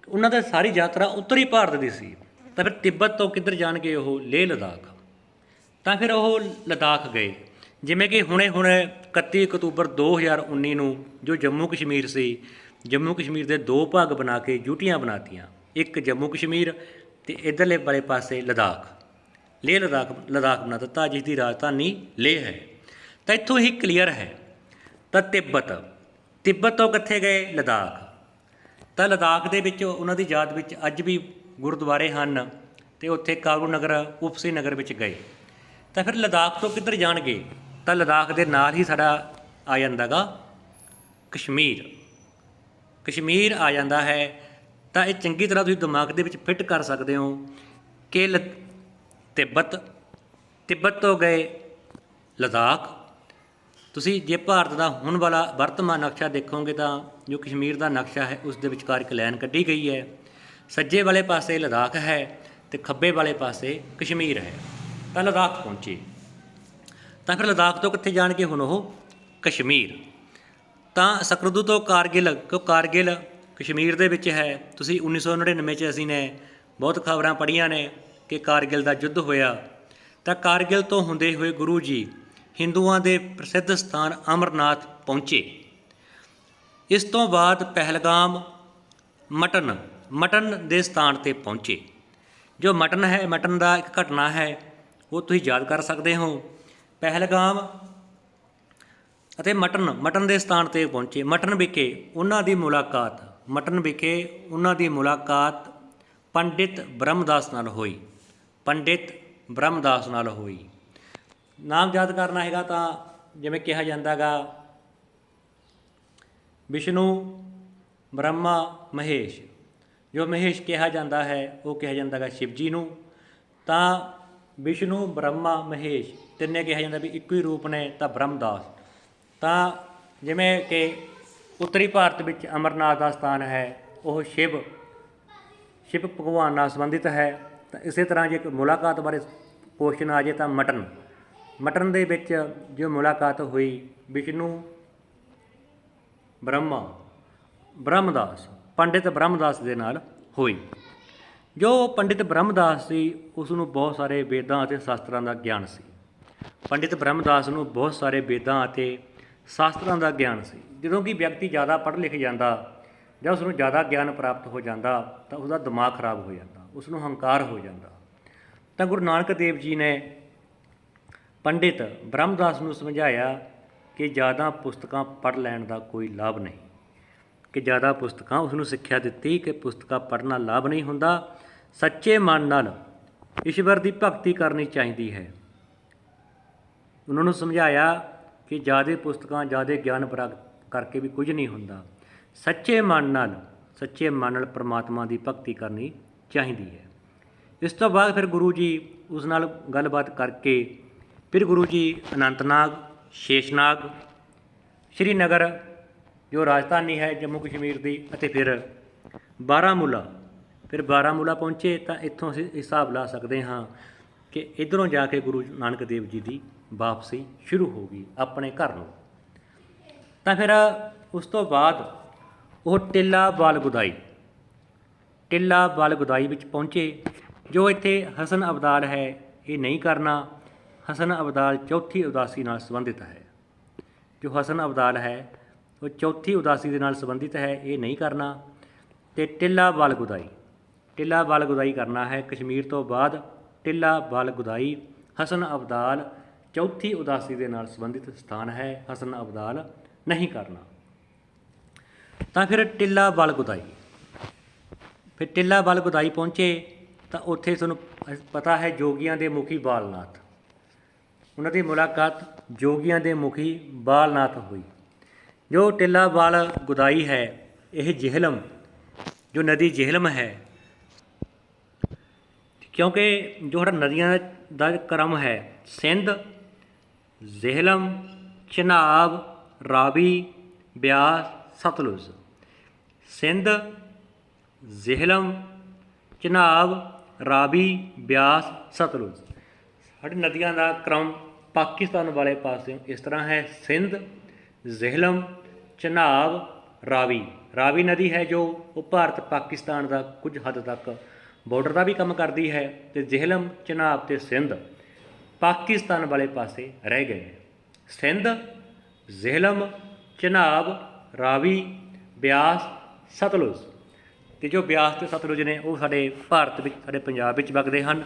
ਉਹਨਾਂ ਦੀ ਸਾਰੀ ਯਾਤਰਾ ਉੱਤਰੀ ਭਾਰਤ ਦੀ ਸੀ। ਤਾਂ ਫਿਰ ਤਿੱਬਤ ਤੋਂ ਕਿੱਧਰ ਜਾਣਗੇ ਉਹ? ਲੇਹ ਲਦਾਖ। ਤਾਂ ਫਿਰ ਉਹ ਲਦਾਖ ਗਏ। ਜਿਵੇਂ ਕਿ ਹੁਣੇ 31 ਅਕਤੂਬਰ 2019 ਨੂੰ ਜੋ ਜੰਮੂ ਕਸ਼ਮੀਰ ਸੀ, ਜੰਮੂ ਕਸ਼ਮੀਰ ਦੇ ਦੋ ਭਾਗ ਬਣਾ ਕੇ ਯੂਟੀਆਂ ਬਣਾਤੀਆਂ, ਇੱਕ ਜੰਮੂ ਕਸ਼ਮੀਰ ਅਤੇ ਇੱਧਰਲੇ ਵਾਲੇ ਪਾਸੇ ਲੇਹ ਲਦਾਖ ਬਣਾ ਦਿੱਤਾ, ਜਿਸ ਦੀ ਰਾਜਧਾਨੀ ਲੇਹ ਹੈ। ਤਾਂ ਇੱਥੋਂ ਹੀ ਕਲੀਅਰ ਹੈ। ਤਾਂ ਤਿੱਬਤ ਤੋਂ ਕਿੱਥੇ ਗਏ? ਲਦਾਖ। ਤਾਂ ਲਦਾਖ ਦੇ ਵਿੱਚ ਉਹਨਾਂ ਦੀ ਯਾਦ ਵਿੱਚ ਅੱਜ ਵੀ ਗੁਰਦੁਆਰੇ ਹਨ ਅਤੇ ਉੱਥੇ ਕਾਰੂ ਨਗਰ, ਉਪਸੀ ਨਗਰ ਵਿੱਚ ਗਏ। ਤਾਂ ਫਿਰ ਲਦਾਖ ਤੋਂ ਕਿੱਧਰ ਜਾਣਗੇ? ਤਾਂ ਲਦਾਖ ਦੇ ਨਾਲ ਹੀ ਸਾਡਾ ਆ ਜਾਂਦਾ ਗਾ ਕਸ਼ਮੀਰ ਆ ਜਾਂਦਾ ਹੈ। ਤਾਂ ਇਹ ਚੰਗੀ ਤਰ੍ਹਾਂ ਤੁਸੀਂ ਦਿਮਾਗ ਦੇ ਵਿੱਚ ਫਿੱਟ ਕਰ ਸਕਦੇ ਹੋ ਕਿ ਤਿੱਬਤ ਤੋਂ ਗਏ ਲਦਾਖ। ਤੁਸੀਂ ਜੇ ਭਾਰਤ ਦਾ ਹੁਣ ਵਾਲਾ ਵਰਤਮਾਨ ਨਕਸ਼ਾ ਦੇਖੋਗੇ ਤਾਂ ਜੋ ਕਸ਼ਮੀਰ ਦਾ ਨਕਸ਼ਾ ਹੈ ਉਸ ਦੇ ਵਿਚਕਾਰ ਇੱਕ ਲਾਈਨ ਕੱਢੀ ਗਈ ਹੈ। ਸੱਜੇ ਵਾਲੇ ਪਾਸੇ ਲਦਾਖ ਹੈ ਅਤੇ ਖੱਬੇ ਵਾਲੇ ਪਾਸੇ ਕਸ਼ਮੀਰ ਹੈ। ਤਾਂ ਲਦਾਖ ਪਹੁੰਚੇ। ਤਾਂ ਫਿਰ ਲਦਾਖ ਤੋਂ ਕਿੱਥੇ ਜਾਣਗੇ ਹੁਣ ਉਹ? ਕਸ਼ਮੀਰ। ਤਾਂ ਸਕਰਦੂ ਤੋਂ ਕਾਰਗਿਲ ਕਸ਼ਮੀਰ ਦੇ ਵਿੱਚ ਹੈ। ਤੁਸੀਂ 1999 'ਚ ਅਸੀਂ ਨੇ ਬਹੁਤ ਖਬਰਾਂ ਪੜ੍ਹੀਆਂ ਨੇ ਕਿ ਕਾਰਗਿਲ ਦਾ ਯੁੱਧ ਹੋਇਆ। ਤਾਂ ਕਾਰਗਿਲ ਤੋਂ ਹੁੰਦੇ ਹੋਏ ਗੁਰੂ ਜੀ ਹਿੰਦੂਆਂ ਦੇ ਪ੍ਰਸਿੱਧ ਸਥਾਨ ਅਮਰਨਾਥ ਪਹੁੰਚੇ। ਇਸ ਤੋਂ ਬਾਅਦ ਪਹਿਲਗਾਮ, ਮਟਨ ਦੇ ਸਥਾਨ 'ਤੇ ਪਹੁੰਚੇ। ਜੋ ਮਟਨ ਦਾ ਇੱਕ ਘਟਨਾ ਹੈ ਉਹ ਤੁਸੀਂ ਯਾਦ ਕਰ ਸਕਦੇ ਹੋ। ਪਹਿਲਗਾਮ ਅਤੇ ਮਟਨ ਦੇ ਸਥਾਨ ਤੇ ਪਹੁੰਚੇ। ਮਟਨ ਵਿਖੇ ਉਹਨਾਂ ਦੀ ਮੁਲਾਕਾਤ ਪੰਡਿਤ ਬ੍ਰਹਮਦਾਸ ਨਾਲ ਹੋਈ। ਨਾਮ ਯਾਦ ਕਰਨਾ ਹੈਗਾ ਤਾਂ ਜਿਵੇਂ ਕਿਹਾ ਜਾਂਦਾ ਗਾ ਵਿਸ਼ਨੂੰ, ਬ੍ਰਹਮਾ, ਮਹੇਸ਼। ਜੋ ਮਹੇਸ਼ ਕਿਹਾ ਜਾਂਦਾ ਹੈ ਉਹ ਕਿਹਾ ਜਾਂਦਾ ਗਾ ਸ਼ਿਵ ਜੀ ਨੂੰ। ਤਾਂ ਵਿਸ਼ਨੂੰ, ਬ੍ਰਹਮਾ, ਮਹੇਸ਼ ਤਿੰਨੇ ਕਿਹਾ ਜਾਂਦਾ ਵੀ ਇੱਕੋ ਹੀ ਰੂਪ ਨੇ। ਤਾਂ ਬ੍ਰਹਮਦਾਸ, ਤਾਂ ਜਿਵੇਂ ਕਿ ਉੱਤਰੀ ਭਾਰਤ ਵਿੱਚ ਅਮਰਨਾਥ ਦਾ ਸਥਾਨ ਹੈ ਉਹ ਸ਼ਿਵ ਭਗਵਾਨ ਨਾਲ ਸੰਬੰਧਿਤ ਹੈ। ਤਾਂ ਇਸੇ ਤਰ੍ਹਾਂ ਜੇ ਇੱਕ ਮੁਲਾਕਾਤ ਬਾਰੇ ਕੁਐਸਚਨ ਆ ਜਾਏ ਤਾਂ ਮਟਨ ਦੇ ਵਿੱਚ ਜੋ ਮੁਲਾਕਾਤ ਹੋਈ ਵਿਸ਼ਨੂੰ, ਬ੍ਰਹਮਦਾਸ, ਪੰਡਿਤ ਬ੍ਰਹਮਦਾਸ ਦੇ ਨਾਲ ਹੋਈ। ਜੋ ਪੰਡਿਤ ਬ੍ਰਹਮਦਾਸ ਸੀ ਉਸ ਨੂੰ ਬਹੁਤ ਸਾਰੇ ਵੇਦਾਂ ਅਤੇ ਸ਼ਾਸਤਰਾਂ ਦਾ ਗਿਆਨ ਸੀ। ਪੰਡਿਤ ਬ੍ਰਹਮਦਾਸ ਨੂੰ ਬਹੁਤ ਸਾਰੇ ਵੇਦਾਂ ਅਤੇ ਸ਼ਾਸਤਰਾਂ ਦਾ ਗਿਆਨ ਸੀ। ਜਦੋਂ ਕਿ ਵਿਅਕਤੀ ਜ਼ਿਆਦਾ ਪੜ੍ਹ ਲਿਖ ਜਾਂਦਾ ਜਾਂ ਉਸ ਨੂੰ ਜ਼ਿਆਦਾ ਗਿਆਨ ਪ੍ਰਾਪਤ ਹੋ ਜਾਂਦਾ ਤਾਂ ਉਹਦਾ ਦਿਮਾਗ ਖਰਾਬ ਹੋ ਜਾਂਦਾ, ਉਸ ਨੂੰ ਹੰਕਾਰ ਹੋ ਜਾਂਦਾ। ਤਾਂ ਗੁਰੂ ਨਾਨਕ ਦੇਵ ਜੀ ਨੇ ਪੰਡਿਤ ਬ੍ਰਹਮਦਾਸ ਨੂੰ ਸਮਝਾਇਆ ਕਿ ਜ਼ਿਆਦਾ ਪੁਸਤਕਾਂ ਪੜ੍ਹ ਲੈਣ ਦਾ ਕੋਈ ਲਾਭ ਨਹੀਂ, ਕਿ ਜ਼ਿਆਦਾ ਪੁਸਤਕਾਂ, ਉਸ ਨੂੰ ਸਿੱਖਿਆ ਦਿੱਤੀ ਕਿ ਪੁਸਤਕਾਂ ਪੜ੍ਹਨਾ ਲਾਭ ਨਹੀਂ ਹੁੰਦਾ, ਸੱਚੇ ਮਨ ਨਾਲ ਈਸ਼ਵਰ ਦੀ ਭਗਤੀ ਕਰਨੀ ਚਾਹੀਦੀ ਹੈ। ਉਹਨਾਂ ਨੂੰ ਸਮਝਾਇਆ ਕਿ ਜ਼ਿਆਦਾ ਪੁਸਤਕਾਂ, ਜ਼ਿਆਦਾ ਗਿਆਨ ਪ੍ਰਾਪਤ ਕਰਕੇ ਵੀ ਕੁਝ ਨਹੀਂ ਹੁੰਦਾ, ਸੱਚੇ ਮਨ ਨਾਲ ਪਰਮਾਤਮਾ ਦੀ ਭਗਤੀ ਕਰਨੀ ਚਾਹੀਦੀ ਹੈ। ਇਸ ਤੋਂ ਬਾਅਦ ਫਿਰ ਗੁਰੂ ਜੀ ਉਸ ਨਾਲ ਗੱਲਬਾਤ ਕਰਕੇ ਫਿਰ ਗੁਰੂ ਜੀ ਅਨੰਤਨਾਗ, ਸ਼ੇਸ਼ਨਾਗ, ਸ਼੍ਰੀਨਗਰ ਜੋ ਰਾਜਧਾਨੀ ਹੈ ਜੰਮੂ ਕਸ਼ਮੀਰ ਦੀ, ਅਤੇ ਫਿਰ ਬਾਰਾਮੂਲਾ ਪਹੁੰਚੇ। ਤਾਂ ਇੱਥੋਂ ਅਸੀਂ ਹਿਸਾਬ ਲਾ ਸਕਦੇ ਹਾਂ ਕਿ ਇੱਧਰੋਂ ਜਾ ਕੇ ਗੁਰੂ ਨਾਨਕ ਦੇਵ ਜੀ ਦੀ ਵਾਪਸੀ ਸ਼ੁਰੂ ਹੋ ਗਈ ਆਪਣੇ ਘਰ ਨੂੰ। ਤਾਂ ਫਿਰ ਉਸ ਤੋਂ ਬਾਅਦ ਉਹ ਟਿੱਲਾ ਬਾਲ ਗੁਦਾਈ ਵਿੱਚ ਪਹੁੰਚੇ। ਜੋ ਇੱਥੇ ਹਸਨ ਅਬਦਾਲ ਹੈ ਇਹ ਨਹੀਂ ਕਰਨਾ। ਹਸਨ ਅਬਦਾਲ ਚੌਥੀ ਉਦਾਸੀ ਨਾਲ ਸੰਬੰਧਿਤ ਹੈ। ਜੋ ਹਸਨ ਅਬਦਾਲ ਹੈ ਉਹ ਚੌਥੀ ਉਦਾਸੀ ਦੇ ਨਾਲ ਸੰਬੰਧਿਤ ਹੈ, ਇਹ ਨਹੀਂ ਕਰਨਾ। ਅਤੇ ਟਿੱਲਾ ਬਾਲ ਗੁਦਾਈ ਕਰਨਾ ਹੈ। ਕਸ਼ਮੀਰ ਤੋਂ ਬਾਅਦ ਟਿੱਲਾ ਬਾਲ ਗੁਦਾਈ ਹਸਨ ਅਬਦਾਲ ਚੌਥੀ ਉਦਾਸੀ ਦੇ ਨਾਲ ਸੰਬੰਧਿਤ ਸਥਾਨ ਹੈ, ਹਸਨ ਅਬਦਾਲ ਨਹੀਂ ਕਰਨਾ। ਤਾਂ ਫਿਰ ਟਿੱਲਾ ਬਾਲ ਗੁਦਾਈ ਪਹੁੰਚੇ ਤਾਂ ਉੱਥੇ ਤੁਹਾਨੂੰ ਪਤਾ ਹੈ ਜੋਗੀਆਂ ਦੇ ਮੁਖੀ ਬਾਲਨਾਥ, ਉਹਨਾਂ ਦੀ ਮੁਲਾਕਾਤ ਜੋਗੀਆਂ ਦੇ ਮੁਖੀ ਬਾਲਨਾਥ ਹੋਈ। ਜੋ ਟਿੱਲਾ ਬਾਲ ਗੁਦਾਈ ਹੈ ਇਹ ਜਿਹਲਮ, ਜੋ ਨਦੀ ਜਿਹਲਮ ਹੈ, ਕਿਉਂਕਿ ਜੋ ਸਾਡਾ ਨਦੀਆਂ ਦਾ ਕ੍ਰਮ ਹੈ ਸਿੰਧ, ਜਿਹਲਮ, ਚਨਾਬ, ਰਾਵੀ, ਬਿਆਸ, ਸਤਲੁਜ। ਸਿੰਧ, ਜਿਹਲਮ, ਚਨਾਬ, ਰਾਵੀ, ਬਿਆਸ, ਸਤਲੁਜ। ਸਾਡੀ ਨਦੀਆਂ ਦਾ ਕ੍ਰਮ ਪਾਕਿਸਤਾਨ ਵਾਲੇ ਪਾਸੇ ਇਸ ਤਰ੍ਹਾਂ ਹੈ: ਸਿੰਧ, ਜਿਹਲਮ, ਚਨਾਬ, ਰਾਵੀ ਨਦੀ ਹੈ ਜੋ ਉਹ ਭਾਰਤ ਪਾਕਿਸਤਾਨ ਦਾ ਕੁਝ ਹੱਦ ਤੱਕ ਬਾਰਡਰ ਦਾ ਵੀ ਕੰਮ ਕਰਦੀ ਹੈ, ਅਤੇ ਜਿਹਲਮ, ਚਨਾਬ ਅਤੇ ਸਿੰਧ ਪਾਕਿਸਤਾਨ ਵਾਲੇ ਪਾਸੇ ਰਹਿ ਗਏ ਨੇ। ਸਿੰਧ, ਜਿਹਲਮ, ਚਨਾਬ, ਰਾਵੀ, ਬਿਆਸ, ਸਤਲੁਜ। ਅਤੇ ਜੋ ਬਿਆਸ ਅਤੇ ਸਤਲੁਜ ਨੇ ਉਹ ਸਾਡੇ ਭਾਰਤ ਵਿੱਚ, ਸਾਡੇ ਪੰਜਾਬ ਵਿੱਚ ਵਗਦੇ ਹਨ।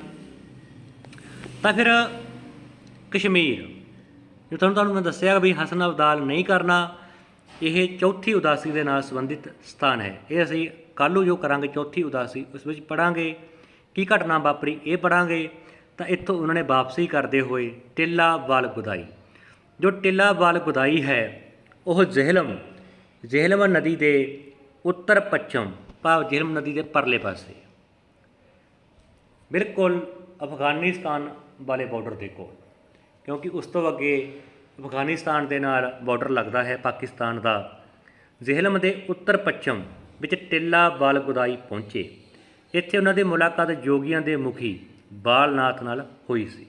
ਤਾਂ ਫਿਰ ਕਸ਼ਮੀਰ, ਜੋ ਤੁਹਾਨੂੰ ਮੈਂ ਦੱਸਿਆ ਵੀ ਹਸਨ ਅਬਦਾਲ ਨਹੀਂ ਕਰਨਾ, ਇਹ ਚੌਥੀ ਉਦਾਸੀ ਦੇ ਨਾਲ ਸੰਬੰਧਿਤ ਸਥਾਨ ਹੈ। ਇਹ ਅਸੀਂ ਕੱਲ੍ਹ ਨੂੰ ਜੋ ਕਰਾਂਗੇ ਚੌਥੀ ਉਦਾਸੀ, ਉਸ ਵਿੱਚ ਪੜ੍ਹਾਂਗੇ ਕੀ ਘਟਨਾ ਵਾਪਰੀ, ਇਹ ਪੜ੍ਹਾਂਗੇ। ਤਾਂ ਇੱਥੋਂ ਉਹਨਾਂ ਨੇ ਵਾਪਸੀ ਕਰਦੇ ਹੋਏ ਟਿੱਲਾ ਬਾਲ ਗੁਦਾਈ, ਜੋ ਟਿੱਲਾ ਬਾਲ ਗੁਦਾਈ ਹੈ ਉਹ ਜਿਹਲਮ ਨਦੀ ਦੇ ਉੱਤਰ ਪੱਛਮ, ਭਾਵ ਜਿਹਲਮ ਨਦੀ ਦੇ ਪਰਲੇ ਪਾਸੇ, ਬਿਲਕੁਲ ਅਫਗਾਨਿਸਤਾਨ ਵਾਲੇ ਬਾਰਡਰ ਦੇ ਕੋਲ, ਕਿਉਂਕਿ ਉਸ ਤੋਂ ਅੱਗੇ ਅਫਗਾਨਿਸਤਾਨ ਦੇ ਨਾਲ ਬਾਰਡਰ ਲੱਗਦਾ ਹੈ ਪਾਕਿਸਤਾਨ ਦਾ। ਜਿਹਲਮ ਦੇ ਉੱਤਰ ਪੱਛਮ ਵਿੱਚ ਟਿੱਲਾ ਬਾਲ ਗੁਦਾਈ ਪਹੁੰਚੇ। ਇੱਥੇ ਉਹਨਾਂ ਦੀ ਮੁਲਾਕਾਤ ਜੋਗੀਆਂ ਦੇ ਮੁਖੀ ਬਾਲਨਾਥ ਨਾਲ ਹੋਈ ਸੀ।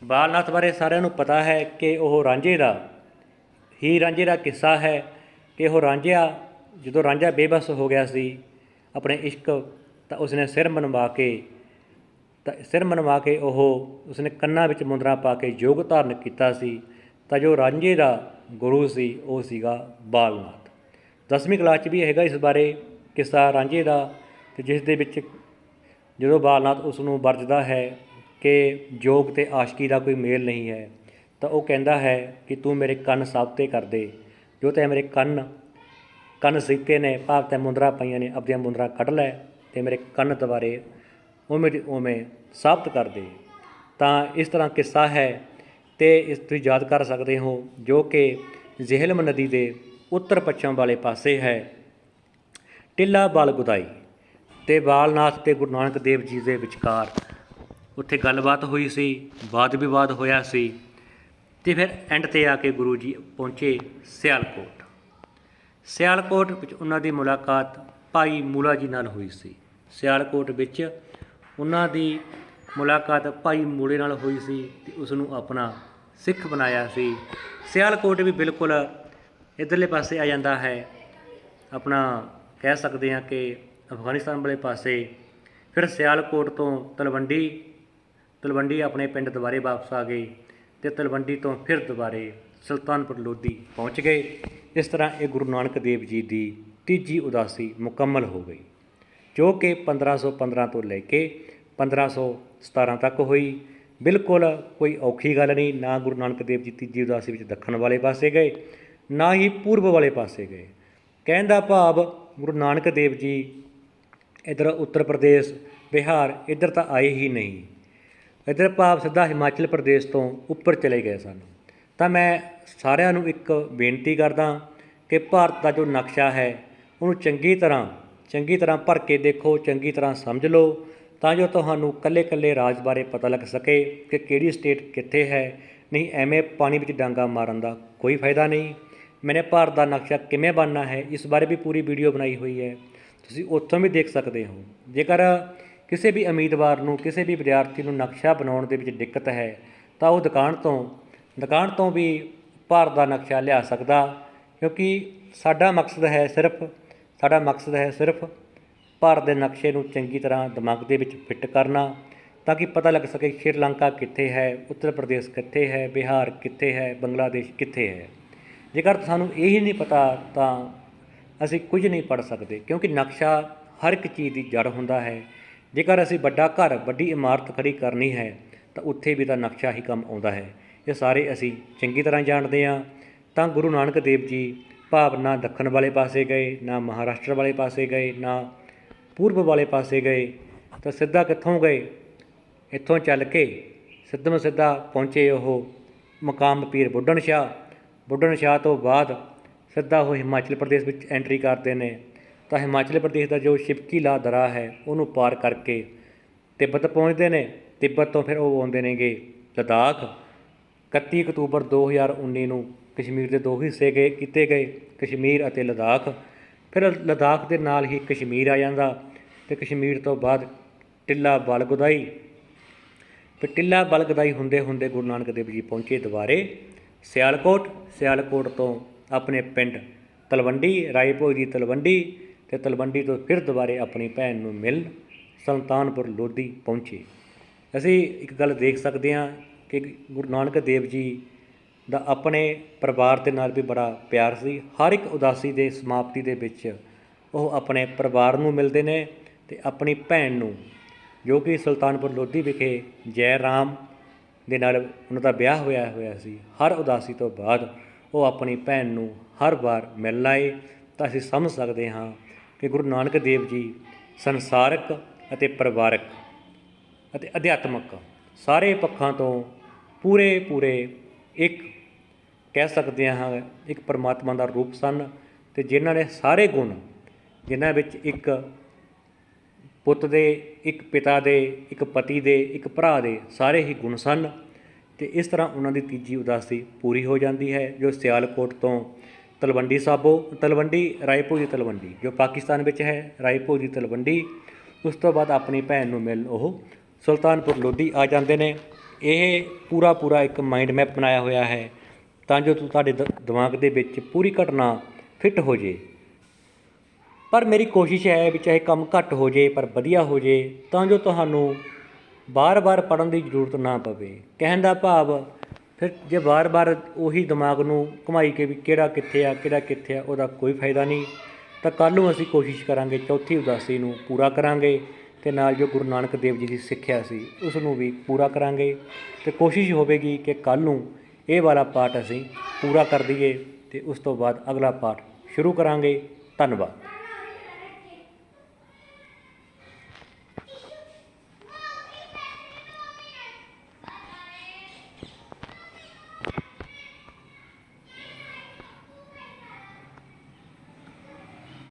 ਬਾਲਨਾਥ ਬਾਰੇ ਸਾਰਿਆਂ ਨੂੰ ਪਤਾ ਹੈ ਕਿ ਉਹ ਰਾਂਝੇ ਦਾ ਕਿੱਸਾ ਹੈ ਕਿ ਉਹ ਜਦੋਂ ਰਾਂਝਾ ਬੇਬਸ ਹੋ ਗਿਆ ਸੀ ਆਪਣੇ ਇਸ਼ਕ, ਤਾਂ ਉਸਨੇ ਸਿਰ ਮਨਵਾ ਕੇ ਉਸਨੇ ਕੰਨਾਂ ਵਿੱਚ ਮੁੰਦਰਾਂ ਪਾ ਕੇ ਯੋਗ ਧਾਰਨ ਕੀਤਾ ਸੀ। ਤਾਂ ਜੋ ਰਾਂਝੇ ਦਾ ਗੁਰੂ ਸੀ ਉਹ ਸੀਗਾ ਬਾਲਨਾਥ। 10ਵੀਂ ਕਲਾਸ 'ਚ ਵੀ ਹੈਗਾ ਇਸ ਬਾਰੇ ਕਿੱਸਾ ਰਾਂਝੇ ਦਾ, ਅਤੇ ਜਿਸ ਦੇ ਵਿੱਚ ਜਦੋਂ ਬਾਲਨਾਥ ਉਸ ਨੂੰ ਵਰਜਦਾ ਹੈ ਕਿ ਯੋਗ ਅਤੇ ਆਸ਼ਕੀ ਦਾ ਕੋਈ ਮੇਲ ਨਹੀਂ ਹੈ, ਤਾਂ ਉਹ ਕਹਿੰਦਾ ਹੈ ਕਿ ਤੂੰ ਮੇਰੇ ਕੰਨ ਸਾਬਤੇ ਕਰ ਦੇ, ਜੋ ਤੈਂ ਮੇਰੇ ਕੰਨ ਸੀਤੇ ਨੇ, ਭਾਵ ਤੈਂ ਮੁੰਦਰਾਂ ਪਾਈਆਂ ਨੇ, ਆਪਣੀਆਂ ਮੁੰਦਰਾਂ ਕੱਢ ਲੈ ਅਤੇ ਮੇਰੇ ਕੰਨ ਦੁਬਾਰੇ ਉਵੇਂ ਦੇ ਉਵੇਂ ਸਾਬਤ ਕਰ ਦੇ। ਤਾਂ ਇਸ ਤਰ੍ਹਾਂ ਕਿੱਸਾ ਹੈ ਅਤੇ ਇਸ ਤੁਸੀਂ ਯਾਦ ਕਰ ਸਕਦੇ ਹੋ, ਜੋ ਕਿ ਜਿਹਲਮ ਨਦੀ ਦੇ ਉੱਤਰ ਪੱਛਮ ਵਾਲੇ ਪਾਸੇ ਹੈ। ਟਿੱਲਾ ਬਾਲ ਗੁਦਾਈ ਅਤੇ ਬਾਲਨਾਥ ਅਤੇ ਗੁਰੂ ਨਾਨਕ ਦੇਵ ਜੀ ਦੇ ਵਿਚਕਾਰ ਉੱਥੇ ਗੱਲਬਾਤ ਹੋਈ ਸੀ, ਵਾਦ ਵਿਵਾਦ ਹੋਇਆ ਸੀ। ਅਤੇ ਫਿਰ ਐਂਡ 'ਤੇ ਆ ਕੇ ਗੁਰੂ ਜੀ ਪਹੁੰਚੇ ਸਿਆਲਕੋਟ ਵਿੱਚ ਉਹਨਾਂ ਦੀ ਮੁਲਾਕਾਤ ਭਾਈ ਮੂਲਾ ਜੀ ਨਾਲ ਹੋਈ ਸੀ। ਸਿਆਲਕੋਟ ਵਿੱਚ ਉਹਨਾਂ ਦੀ ਮੁਲਾਕਾਤ ਭਾਈ ਮੂਲੇ ਨਾਲ ਹੋਈ ਸੀ ਅਤੇ ਉਸ ਨੂੰ ਆਪਣਾ ਸਿੱਖ ਬਣਾਇਆ ਸੀ। ਸਿਆਲਕੋਟ ਵੀ ਬਿਲਕੁਲ ਇੱਧਰਲੇ ਪਾਸੇ ਆ ਜਾਂਦਾ ਹੈ, ਆਪਣਾ ਕਹਿ ਸਕਦੇ ਹਾਂ ਕਿ ਅਫਗਾਨਿਸਤਾਨ ਵਾਲੇ ਪਾਸੇ ਫਿਰ ਸਿਆਲਕੋਟ ਤੋਂ ਤਲਵੰਡੀ ਆਪਣੇ ਪਿੰਡ ਦੁਬਾਰੇ ਵਾਪਸ ਆ ਗਏ ਅਤੇ ਤਲਵੰਡੀ ਤੋਂ ਫਿਰ ਦੁਬਾਰੇ ਸੁਲਤਾਨਪੁਰ ਲੋਧੀ ਪਹੁੰਚ ਗਏ। ਇਸ ਤਰ੍ਹਾਂ ਇਹ ਗੁਰੂ ਨਾਨਕ ਦੇਵ ਜੀ ਦੀ ਤੀਜੀ ਉਦਾਸੀ ਮੁਕੰਮਲ ਹੋ ਗਈ, ਜੋ ਕਿ 1515 ਤੋਂ ਲੈ ਕੇ 1517 ਤੱਕ ਹੋਈ। ਬਿਲਕੁਲ ਕੋਈ ਔਖੀ ਗੱਲ ਨਹੀਂ। ਨਾ ਗੁਰੂ ਨਾਨਕ ਦੇਵ ਜੀ ਤੀਜੀ ਉਦਾਸੀ ਵਿੱਚ ਦੱਖਣ ਵਾਲੇ ਪਾਸੇ ਗਏ, ਨਾ ਹੀ ਪੂਰਬ ਵਾਲੇ ਪਾਸੇ ਗਏ। ਕਹਿਣ ਦਾ ਭਾਵ ਗੁਰੂ ਨਾਨਕ ਦੇਵ ਜੀ ਇੱਧਰ ਉੱਤਰ ਪ੍ਰਦੇਸ਼, ਬਿਹਾਰ ਇੱਧਰ ਤਾਂ ਆਏ ਹੀ ਨਹੀਂ। ਇੱਧਰ ਭਾਵ ਸਿੱਧਾ ਹਿਮਾਚਲ ਪ੍ਰਦੇਸ਼ ਤੋਂ ਉੱਪਰ ਚਲੇ ਗਏ ਸਨ। ਤਾਂ ਮੈਂ ਸਾਰਿਆਂ ਨੂੰ ਇੱਕ ਬੇਨਤੀ ਕਰਦਾ ਕਿ ਭਾਰਤ ਦਾ ਜੋ ਨਕਸ਼ਾ ਹੈ ਉਹਨੂੰ ਚੰਗੀ ਤਰ੍ਹਾਂ ਭਰ ਕੇ ਦੇਖੋ, ਚੰਗੀ ਤਰ੍ਹਾਂ ਸਮਝ ਲਓ, ਤਾਂ ਜੋ ਤੁਹਾਨੂੰ ਇਕੱਲੇ ਰਾਜ ਬਾਰੇ ਪਤਾ ਲੱਗ ਸਕੇ ਕਿ ਕਿਹੜੀ ਸਟੇਟ ਕਿੱਥੇ ਹੈ। ਨਹੀਂ ਐਵੇਂ ਪਾਣੀ ਵਿੱਚ ਡਾਂਗਾ ਮਾਰਨ ਦਾ ਕੋਈ ਫਾਇਦਾ ਨਹੀਂ। ਮੈਨੇ ਭਾਰਤ ਦਾ ਨਕਸ਼ਾ ਕਿਵੇਂ ਬਣਨਾ ਹੈ ਇਸ ਬਾਰੇ ਵੀ ਪੂਰੀ ਵੀਡੀਓ ਬਣਾਈ ਹੋਈ ਹੈ, ਤੁਸੀਂ ਉੱਥੋਂ ਵੀ ਦੇਖ ਸਕਦੇ ਹੋ। ਜੇਕਰ ਕਿਸੇ ਵੀ ਉਮੀਦਵਾਰ ਨੂੰ, ਕਿਸੇ ਵੀ ਵਿਦਿਆਰਥੀ ਨੂੰ ਨਕਸ਼ਾ ਬਣਾਉਣ ਦੇ ਵਿੱਚ ਦਿੱਕਤ ਹੈ ਤਾਂ ਉਹ ਦੁਕਾਨ ਤੋਂ ਵੀ ਭਾਰਤ ਦਾ ਨਕਸ਼ਾ ਲਿਆ ਸਕਦਾ, ਕਿਉਂਕਿ ਸਾਡਾ ਮਕਸਦ ਹੈ ਸਿਰਫ ਭਾਰਤ ਦੇ ਨਕਸ਼ੇ ਨੂੰ ਚੰਗੀ ਤਰ੍ਹਾਂ ਦਿਮਾਗ ਦੇ ਵਿੱਚ ਫਿੱਟ ਕਰਨਾ, ਤਾਂ ਕਿ ਪਤਾ ਲੱਗ ਸਕੇ ਸ਼੍ਰੀਲੰਕਾ ਕਿੱਥੇ ਹੈ, ਉੱਤਰ ਪ੍ਰਦੇਸ਼ ਕਿੱਥੇ ਹੈ, ਬਿਹਾਰ ਕਿੱਥੇ ਹੈ, ਬੰਗਲਾਦੇਸ਼ ਕਿੱਥੇ ਹੈ। ਜੇਕਰ ਸਾਨੂੰ ਇਹ ਹੀ ਨਹੀਂ ਪਤਾ ਤਾਂ ਅਸੀਂ ਕੁਝ ਨਹੀਂ ਪੜ੍ਹ ਸਕਦੇ, ਕਿਉਂਕਿ ਨਕਸ਼ਾ ਹਰ ਇੱਕ ਚੀਜ਼ ਦੀ ਜੜ ਹੁੰਦਾ ਹੈ। ਜੇਕਰ ਅਸੀਂ ਵੱਡਾ ਘਰ, ਵੱਡੀ ਇਮਾਰਤ ਖੜੀ ਕਰਨੀ ਹੈ ਤਾਂ ਉੱਥੇ ਵੀ ਤਾਂ ਨਕਸ਼ਾ ਹੀ ਕੰਮ ਆਉਂਦਾ ਹੈ। ਇਹ ਸਾਰੇ ਅਸੀਂ ਚੰਗੀ ਤਰ੍ਹਾਂ ਜਾਣਦੇ ਹਾਂ। ਤਾਂ ਗੁਰੂ ਨਾਨਕ ਦੇਵ ਜੀ ਭਾਵ ਨਾ ਦੱਖਣ ਵਾਲੇ ਪਾਸੇ ਗਏ, ਨਾ ਮਹਾਰਾਸ਼ਟਰ ਵਾਲੇ ਪਾਸੇ ਗਏ, ਨਾ ਪੂਰਬ ਵਾਲੇ ਪਾਸੇ ਗਏ, ਤਾਂ ਸਿੱਧਾ ਕਿੱਥੋਂ ਗਏ? ਇੱਥੋਂ ਚੱਲ ਕੇ ਸਿੱਧਾ ਪਹੁੰਚੇ ਉਹ ਮਕਾਮ ਪੀਰ ਬੁੱਢਣ ਸ਼ਾਹ ਤੋਂ ਬਾਅਦ ਸਿੱਧਾ ਉਹ ਹਿਮਾਚਲ ਪ੍ਰਦੇਸ਼ ਵਿੱਚ ਐਂਟਰੀ ਕਰਦੇ ਨੇ। ਤਾਂ ਹਿਮਾਚਲ ਪ੍ਰਦੇਸ਼ ਦਾ ਜੋ ਸ਼ਿਵਕੀਲਾ ਦਰਾ ਹੈ ਉਹਨੂੰ ਪਾਰ ਕਰਕੇ ਤਿੱਬਤ ਪਹੁੰਚਦੇ ਨੇ। ਤਿੱਬਤ ਤੋਂ ਫਿਰ ਉਹ ਆਉਂਦੇ ਨੇਗੇ ਲੱਦਾਖ। 31 ਅਕਤੂਬਰ 2019 ਨੂੰ ਕਸ਼ਮੀਰ ਦੇ 2 ਹਿੱਸੇ ਕੀਤੇ ਗਏ, ਕਸ਼ਮੀਰ ਅਤੇ ਲੱਦਾਖ। ਫਿਰ ਲੱਦਾਖ ਦੇ ਨਾਲ ਹੀ ਕਸ਼ਮੀਰ ਆ ਜਾਂਦਾ, ਅਤੇ ਕਸ਼ਮੀਰ ਤੋਂ ਬਾਅਦ ਟਿੱਲਾ ਬਲਗਦਾਈ ਹੁੰਦੇ ਗੁਰੂ ਨਾਨਕ ਦੇਵ ਜੀ ਪਹੁੰਚੇ ਦੁਬਾਰੇ ਸਿਆਲਕੋਟ ਤੋਂ ਆਪਣੇ ਪਿੰਡ ਤਲਵੰਡੀ, ਰਾਏ ਭੋਜ ਦੀ ਤਲਵੰਡੀ, ਅਤੇ ਤਲਵੰਡੀ ਤੋਂ ਫਿਰ ਦੁਬਾਰੇ ਆਪਣੀ ਭੈਣ ਨੂੰ ਮਿਲਣ ਸੁਲਤਾਨਪੁਰ ਲੋਧੀ ਪਹੁੰਚੇ। ਅਸੀਂ ਇੱਕ ਗੱਲ ਦੇਖ ਸਕਦੇ ਹਾਂ ਕਿ ਗੁਰੂ ਨਾਨਕ ਦੇਵ ਜੀ ਦਾ ਆਪਣੇ ਪਰਿਵਾਰ ਦੇ ਨਾਲ ਵੀ ਬੜਾ ਪਿਆਰ ਸੀ। ਹਰ ਇੱਕ ਉਦਾਸੀ ਦੇ ਸਮਾਪਤੀ ਦੇ ਵਿੱਚ ਉਹ ਆਪਣੇ ਪਰਿਵਾਰ ਨੂੰ ਮਿਲਦੇ ਨੇ ਅਤੇ ਆਪਣੀ ਭੈਣ ਨੂੰ, ਜੋ ਕਿ ਸੁਲਤਾਨਪੁਰ ਲੋਧੀ ਵਿਖੇ ਜੈ ਰਾਮ ਦੇ ਨਾਲ ਉਹਨਾਂ ਦਾ ਵਿਆਹ ਹੋਇਆ ਸੀ। ਹਰ ਉਦਾਸੀ ਤੋਂ ਬਾਅਦ ਉਹ ਆਪਣੀ ਭੈਣ ਨੂੰ ਹਰ ਵਾਰ ਮਿਲਣ ਆਏ। ਤਾਂ ਅਸੀਂ ਸਮਝ ਸਕਦੇ ਹਾਂ ਕਿ ਗੁਰੂ ਨਾਨਕ ਦੇਵ ਜੀ ਸੰਸਾਰਕ ਅਤੇ ਪਰਿਵਾਰਕ ਅਤੇ ਅਧਿਆਤਮਕ ਸਾਰੇ ਪੱਖਾਂ ਤੋਂ ਪੂਰੇ ਇੱਕ ਕਹਿ ਸਕਦੇ ਹਾਂ ਇੱਕ ਪਰਮਾਤਮਾ ਦਾ ਰੂਪ ਸਨ, ਅਤੇ ਜਿਨ੍ਹਾਂ ਨੇ ਸਾਰੇ ਗੁਣ, ਜਿਨ੍ਹਾਂ ਵਿੱਚ ਇੱਕ ਪੁੱਤ ਦੇ, ਇੱਕ ਪਿਤਾ ਦੇ, ਇੱਕ ਪਤੀ ਦੇ, ਇੱਕ ਭਰਾ ਦੇ ਸਾਰੇ ਹੀ ਗੁਣ ਸਨ। ਅਤੇ ਇਸ ਤਰ੍ਹਾਂ ਉਹਨਾਂ ਦੀ ਤੀਜੀ ਉਦਾਸੀ ਪੂਰੀ ਹੋ ਜਾਂਦੀ ਹੈ, ਜੋ ਸਿਆਲਕੋਟ ਤੋਂ ਤਲਵੰਡੀ ਰਾਏ ਭੋਜ ਦੀ ਤਲਵੰਡੀ ਜੋ ਪਾਕਿਸਤਾਨ ਵਿੱਚ ਹੈ, ਰਾਏ ਭੋਜ ਦੀ ਤਲਵੰਡੀ। ਉਸ ਤੋਂ ਬਾਅਦ ਆਪਣੀ ਭੈਣ ਨੂੰ ਮਿਲਣ ਉਹ ਸੁਲਤਾਨਪੁਰ ਲੋਧੀ ਆ ਜਾਂਦੇ ਨੇ। ਇਹ ਪੂਰਾ ਇੱਕ ਮਾਈਂਡ ਮੈਪ ਬਣਾਇਆ ਹੋਇਆ ਹੈ, ਤਾਂ ਜੋ ਤੁਹਾਡੇ ਦਿਮਾਗ ਦੇ ਵਿੱਚ ਪੂਰੀ ਘਟਨਾ ਫਿੱਟ ਹੋ ਜੇ। ਪਰ ਮੇਰੀ ਕੋਸ਼ਿਸ਼ ਹੈ ਵੀ ਚਾਹੇ ਕੰਮ ਘੱਟ ਹੋ ਜੇ ਪਰ ਵਧੀਆ ਹੋ ਜੇ, ਤਾਂ ਜੋ ਤੁਹਾਨੂੰ ਵਾਰ ਪੜ੍ਹਨ ਦੀ ਜ਼ਰੂਰਤ ਨਾ ਪਵੇ। ਕਹਿਣ ਦਾ ਭਾਵ ਫਿਰ ਜੇ ਵਾਰ ਉਹੀ ਦਿਮਾਗ ਨੂੰ ਘੁਮਾਈ ਕੇ ਵੀ ਕਿਹੜਾ ਕਿੱਥੇ ਆ ਉਹਦਾ ਕੋਈ ਫਾਇਦਾ ਨਹੀਂ। ਤਾਂ ਕੱਲ੍ਹ ਨੂੰ ਅਸੀਂ ਕੋਸ਼ਿਸ਼ ਕਰਾਂਗੇ ਚੌਥੀ ਉਦਾਸੀ ਨੂੰ ਪੂਰਾ ਕਰਾਂਗੇ, ਅਤੇ ਨਾਲ ਜੋ ਗੁਰੂ ਨਾਨਕ ਦੇਵ ਜੀ ਦੀ ਸਿੱਖਿਆ ਸੀ ਉਸ ਨੂੰ ਵੀ ਪੂਰਾ ਕਰਾਂਗੇ। ਅਤੇ ਕੋਸ਼ਿਸ਼ ਹੋਵੇਗੀ ਕਿ ਕੱਲ੍ਹ ਨੂੰ ਇਹ ਵਾਲਾ ਪਾਠ ਅਸੀਂ ਪੂਰਾ ਕਰ ਦਈਏ, ਅਤੇ ਉਸ ਤੋਂ ਬਾਅਦ ਅਗਲਾ ਪਾਠ ਸ਼ੁਰੂ ਕਰਾਂਗੇ। ਧੰਨਵਾਦ।